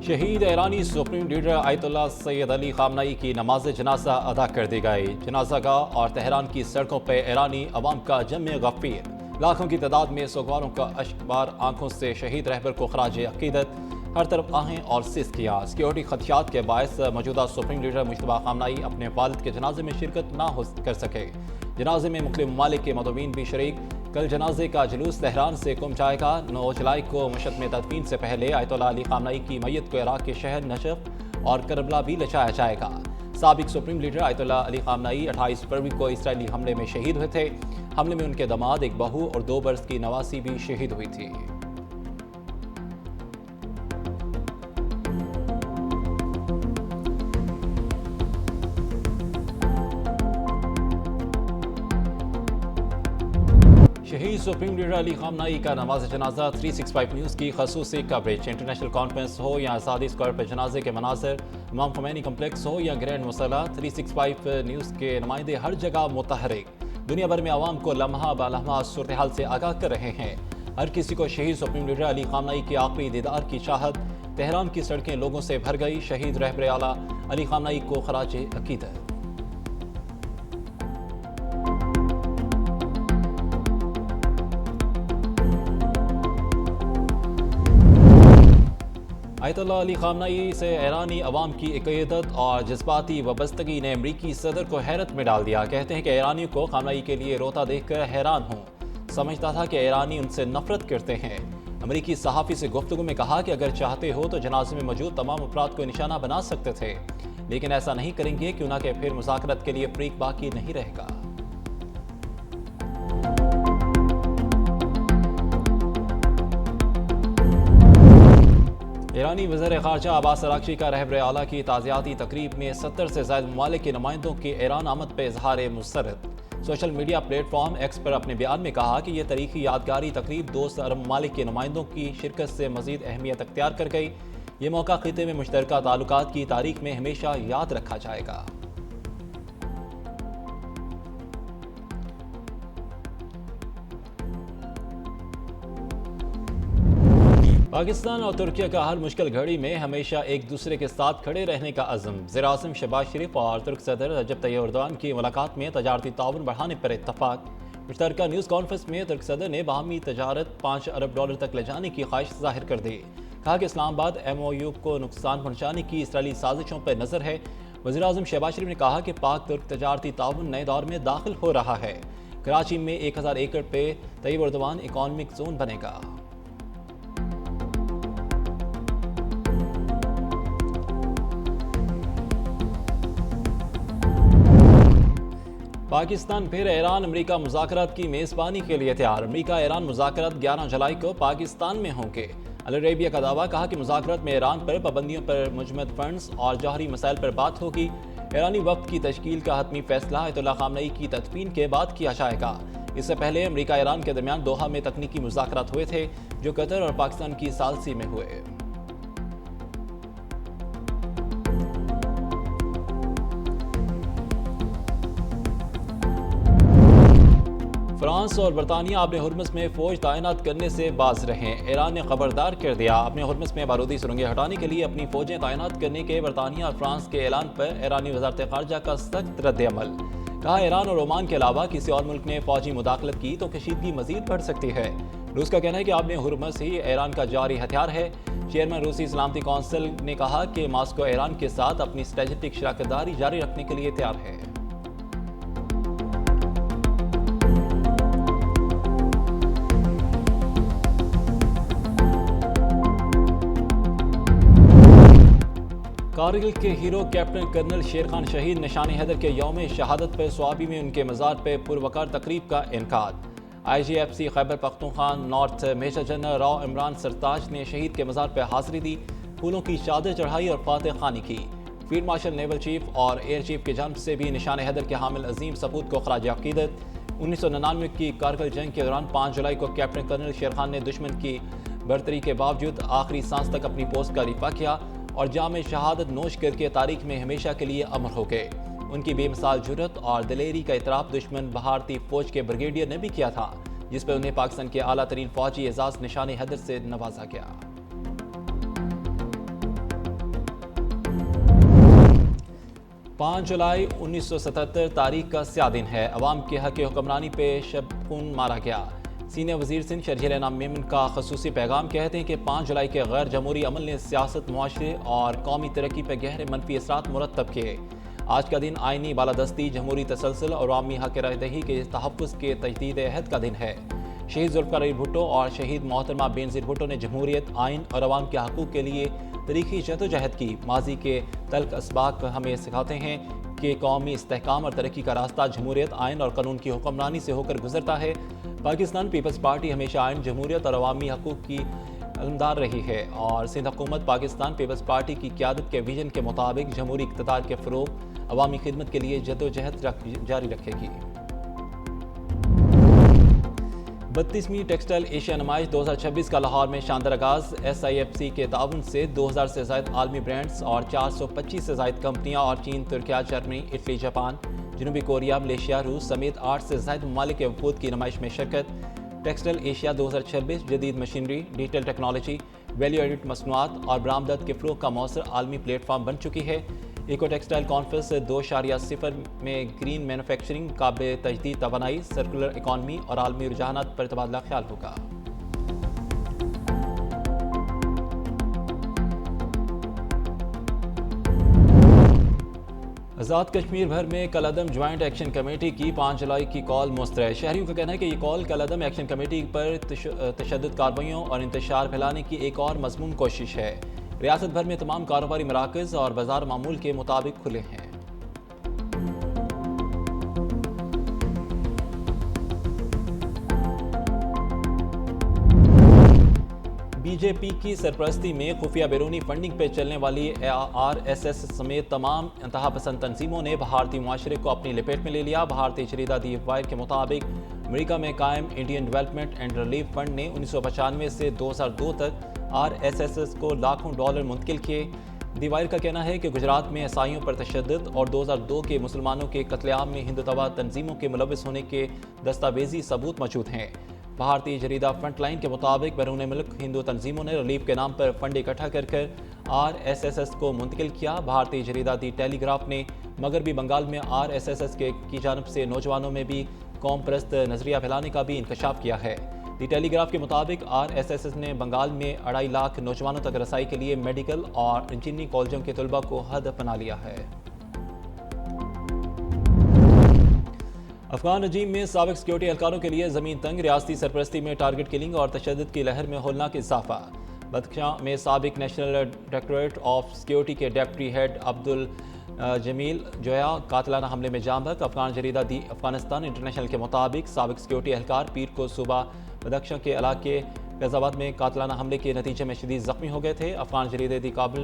شہید ایرانی supreme leader آیت اللہ سید علی خامنئی کی نماز جنازہ ادا کر دی گئی۔ جنازہ گاہ اور تہران کی سڑکوں پہ ایرانی عوام کا جمع غفیر، لاکھوں کی تعداد میں سوگواروں کا اشکبار آنکھوں سے شہید رہبر کو خراج عقیدت، ہر طرف آہیں اور سسکیاں۔ سیکیورٹی خدشات کے باعث موجودہ سپریم لیڈر مجتبیٰ خامنئی اپنے والد کے جنازے میں شرکت نہ کر سکے۔ جنازے میں مختلف ممالک کے مندوبین بھی شریک۔ کل جنازے کا جلوس تہران سے قم جائے گا۔ 9 جولائی کو مشتمل تدفین سے پہلے آیت اللہ علی خامنئی کی میت کو عراق کے شہر نجف اور کربلا بھی لے جایا جائے گا۔ سابق سپریم لیڈر آیت اللہ علی خامنئی 28 فروری کو اسرائیلی حملے میں شہید ہوئے تھے۔ حملے میں ان کے داماد، ایک بہو اور 2 برس کی نواسی بھی شہید ہوئی تھی۔ شہید سپریم لیڈر علی خامنئی کا نماز جنازہ 365 نیوز کی خصوصی کوریج۔ انٹرنیشنل کانفرنس ہو یا آزادی اسکوائر پر جنازے کے مناظر، امام خمینی کمپلیکس ہو یا گرینڈ مسلح، 365 نیوز کے نمائندے ہر جگہ متحرک، دنیا بھر میں عوام کو لمحہ بلمحہ صورتحال سے آگاہ کر رہے ہیں۔ ہر کسی کو شہید سپریم لیڈر علی خامنئی کے آخری دیدار کی چاہت۔ تہران کی سڑکیں لوگوں سے بھر گئی۔ شہید رہبر اعلیٰ علی خامنئی کو خراج عقیدت۔ آیت اللہ علی خامنئی سے ایرانی عوام کی عقیدت اور جذباتی وابستگی نے امریکی صدر کو حیرت میں ڈال دیا۔ کہتے ہیں کہ ایرانیوں کو خامنئی کے لیے روتا دیکھ کر حیران ہوں۔ سمجھتا تھا کہ ایرانی ان سے نفرت کرتے ہیں۔ امریکی صحافی سے گفتگو میں کہا کہ اگر چاہتے ہو تو جنازے میں موجود تمام افراد کو نشانہ بنا سکتے تھے، لیکن ایسا نہیں کریں گے، کیوں نہ کہ پھر مذاکرات کے لیے فریق باقی نہیں رہے گا۔ ایرانی وزیر خارجہ عباس اراغچی کا رہبر اعلیٰ کی تعزیتی تقریب میں 70 سے زائد ممالک کے نمائندوں کی ایران آمد پہ اظہار مسرت۔ Social media platform X پر اپنے بیان میں کہا کہ یہ تاریخی یادگاری تقریب دوست عرب ممالک کے نمائندوں کی شرکت سے مزید اہمیت اختیار کر گئی۔ یہ موقع خطے میں مشترکہ تعلقات کی تاریخ میں ہمیشہ یاد رکھا جائے گا۔ پاکستان اور ترکیہ کا ہر مشکل گھڑی میں ہمیشہ ایک دوسرے کے ساتھ کھڑے رہنے کا عزم۔ وزیر اعظم شہباز شریف اور ترک صدر رجب طیب ایردوان کی ملاقات میں تجارتی تعاون بڑھانے پر اتفاق۔ مشترکہ نیوز کانفرنس میں ترک صدر نے باہمی تجارت $5 ارب تک لے جانے کی خواہش ظاہر کر دی۔ کہا کہ اسلام آباد MOU کو نقصان پہنچانے کی اسرائیلی سازشوں پر نظر ہے۔ وزیر اعظم شہباز شریف نے کہا کہ پاک ترک تجارتی تعاون نئے دور میں داخل ہو رہا ہے۔ کراچی میں 1000 ایکڑ پہ طیب ایردوان اکنامک زون بنے گا۔ پاکستان پھر ایران امریکہ مذاکرات کی میزبانی کے لیے تیار۔ امریکہ ایران مذاکرات 11 جولائی کو پاکستان میں ہوں گے۔ العربیہ کا دعویٰ، کہا کہ مذاکرات میں ایران پر پابندیوں پر مجمد فنڈز اور جوہری مسائل پر بات ہوگی۔ ایرانی وفد کی تشکیل کا حتمی فیصلہ آیت اللہ خامنئی کی تدفین کے بعد کیا جائے گا۔ اس سے پہلے امریکہ ایران کے درمیان دوحہ میں تکنیکی مذاکرات ہوئے تھے، جو قطر اور پاکستان کی ثالثی میں ہوئے۔ فرانس اور برطانیہ آبِ ہرمز میں فوج تعینات کرنے سے باز رہیں۔ ایران نے خبردار کر دیا، آبِ ہرمز میں بارودی سرنگیں ہٹانے کے لیے اپنی فوجیں تعینات کرنے کے برطانیہ اور فرانس کے اعلان پر ایرانی وزارت خارجہ کا سخت رد عمل۔ کہا ایران اور عمان کے علاوہ کسی اور ملک نے فوجی مداخلت کی تو کشیدگی مزید بڑھ سکتی ہے۔ روس کا کہنا ہے کہ آبِ ہرمز ہی ایران کا جوہری ہتھیار ہے۔ چیئرمین روسی سلامتی کونسل نے کہا کہ ماسکو ایران کے ساتھ اپنی اسٹریٹجک شراکت داری جاری رکھنے کے لیے تیار ہے۔ کارگل کے hero captain colonel Sher Khan شہید نشان حیدر کے یوم شہادت پر سوابی میں ان کے مزار پہ پروقار تقریب کا انعقاد۔ IGFC Khyber Pakhtunkhwa north major general Rao Imran Sartaj نے شہید کے مزار پہ حاضری دی، پھولوں کی چادر چڑھائی اور فاتح خوانی کی۔ فیلڈ مارشل نیول چیف اور ایئر چیف کی جانب سے بھی نشان حیدر کے حامل عظیم سپوت کو خراج عقیدت۔ 1999 کی کارگل جنگ کے دوران 5 جولائی کو کیپٹن کرنل شیر خان نے دشمن کی برتری کے باوجود آخری سانس تک اپنی پوسٹ کا دفاع کیا اور جام شہادت نوش کر کے تاریخ میں ہمیشہ کے لیے امر ہو گئے۔ ان کی بے مثال جرأت اور دلیری کا اعتراف دشمن بھارتی فوج کے بریگیڈیئر نے بھی کیا تھا، جس پر انہیں پاکستان کے اعلیٰ ترین فوجی اعزاز نشان حیدر سے نوازا گیا۔ 5 جولائی 1977 تاریخ کا سیاہ دن ہے۔ عوام کے حق حکمرانی پہ شب خون مارا گیا۔ سینئر وزیر سندھ شرجیل انعام میمن کا خصوصی پیغام کہتے ہیں کہ 5 جولائی کے غیر جمہوری عمل نے سیاست، معاشرے اور قومی ترقی پہ گہرے منفی اثرات مرتب کیے۔ آج کا دن آئینی بالادستی، جمہوری تسلسل اور عوامی حق رائے دہی کے تحفظ کے تجدید عہد کا دن ہے۔ شہید ذوالفقار علی بھٹو اور شہید محترمہ بینظیر بھٹو نے جمہوریت، آئین اور عوام کے حقوق کے لیے تاریخی جدوجہد کی۔ ماضی کے تلخ اسباق ہمیں سکھاتے ہیں کہ قومی استحکام اور ترقی کا راستہ جمہوریت، آئین اور قانون کی حکمرانی سے ہو کر گزرتا ہے۔ پاکستان پیپلز پارٹی ہمیشہ آئین، جمہوریت اور عوامی حقوق کی علمدار رہی ہے اور سندھ حکومت پاکستان پیپلز پارٹی کی قیادت کے ویژن کے مطابق جمہوری اقتدار کے فروغ، عوامی خدمت کے لیے جدوجہد جاری رکھے گی۔ 32ویں ٹیکسٹائل ایشیا نمائش 2026 کا لاہور میں شاندار آغاز۔ SIFC کے تعاون سے 2000 سے زائد عالمی برانڈز اور 425 سے زائد کمپنیاں اور چین، ترکیہ، جرمنی، اٹلی، جاپان، جنوبی کوریا، ملیشیا، روس سمیت 8 سے زائد ممالک کے وفود کی نمائش میں شرکت۔ ٹیکسٹائل ایشیا 2026 جدید machinery, digital technology, value added مصنوعات اور برآمدات کے فروغ کا مؤثر عالمی پلیٹ فارم بن چکی ہے۔ ایکو ٹیکسٹائل کانفرنس 2.0 میں گرین مینوفیکچرنگ، قابل تجدید توانائی، سرکولر اکانومی اور عالمی رجحانات پر تبادلہ خیال ہوگا۔ آزاد کشمیر بھر میں کالعدم جوائنٹ ایکشن کمیٹی کی 5 جولائی کی کال مسترد۔ شہریوں کا کہنا ہے کہ یہ کال کالعدم ایکشن کمیٹی پر تشدد کارروائیوں اور انتشار پھیلانے کی ایک اور مذموم کوشش ہے۔ ریاست بھر میں تمام کاروباری مراکز اور بازار معمول کے مطابق کھلے ہیں۔ BJP کی سرپرستی میں خفیہ بیرونی فنڈنگ پہ چلنے والی RSS سمیت تمام انتہا پسند تنظیموں نے بھارتی معاشرے کو اپنی لپیٹ میں لے لیا۔ بھارتی جریدہ دی وائر کے مطابق امریکہ میں قائم Indian development and relief fund نے 1995 سے 2002 تک RSS کو لاکھوں ڈالر منتقل کیے۔ دی وائر کا کہنا ہے کہ گجرات میں عیسائیوں پر تشدد اور 2002 کے مسلمانوں کے قتل عام میں ہندوتوا تنظیموں کے ملوث ہونے کے دستاویزی ثبوت موجود ہیں۔ بھارتی جریدہ فرنٹ لائن کے مطابق بیرون ملک ہندو تنظیموں نے ریلیف کے نام پر فنڈ اکٹھا کر RSS کو منتقل کیا۔ بھارتی جریدہ دی ٹیلی گراف نے مغربی بنگال میں RSS کی جانب سے نوجوانوں میں بھی قوم پرست نظریہ پھیلانے کا بھی انکشاف کیا ہے۔ دی ٹیلی گراف کے مطابق RSS نے بنگال میں 2.5 لاکھ نوجوانوں تک رسائی کے لیے میڈیکل اور انجینئرنگ کالجوں کے طلباء کو ہدف بنا لیا ہے۔ افغان رجیم میں سابق سیکیورٹی اہلکاروں کے لیے زمین تنگ، ریاستی سرپرستی میں ٹارگٹ کلنگ اور تشدد کی لہر میں ہولناک اضافہ۔ بدخشاں میں سابق نیشنل ڈائریکٹوریٹ آف سیکیورٹی کے ڈپٹی ہیڈ عبدالجمیل جویا قاتلانہ حملے میں جاں بحق۔ افغان جریدہ دی افغانستان انٹرنیشنل کے مطابق سابق سیکیورٹی اہلکار پیر کو صوبہ بدخشاں کے علاقے فیض آباد میں قاتلانہ حملے کے نتیجے میں شدید زخمی ہو گئے تھے۔ افغان جریدہ دی کابل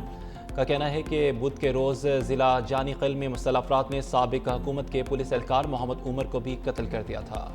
کا کہنا ہے کہ بدھ کے روز ضلع جانی قل میں مسلح افراد نے سابق حکومت کے پولیس اہلکار محمد عمر کو بھی قتل کر دیا تھا۔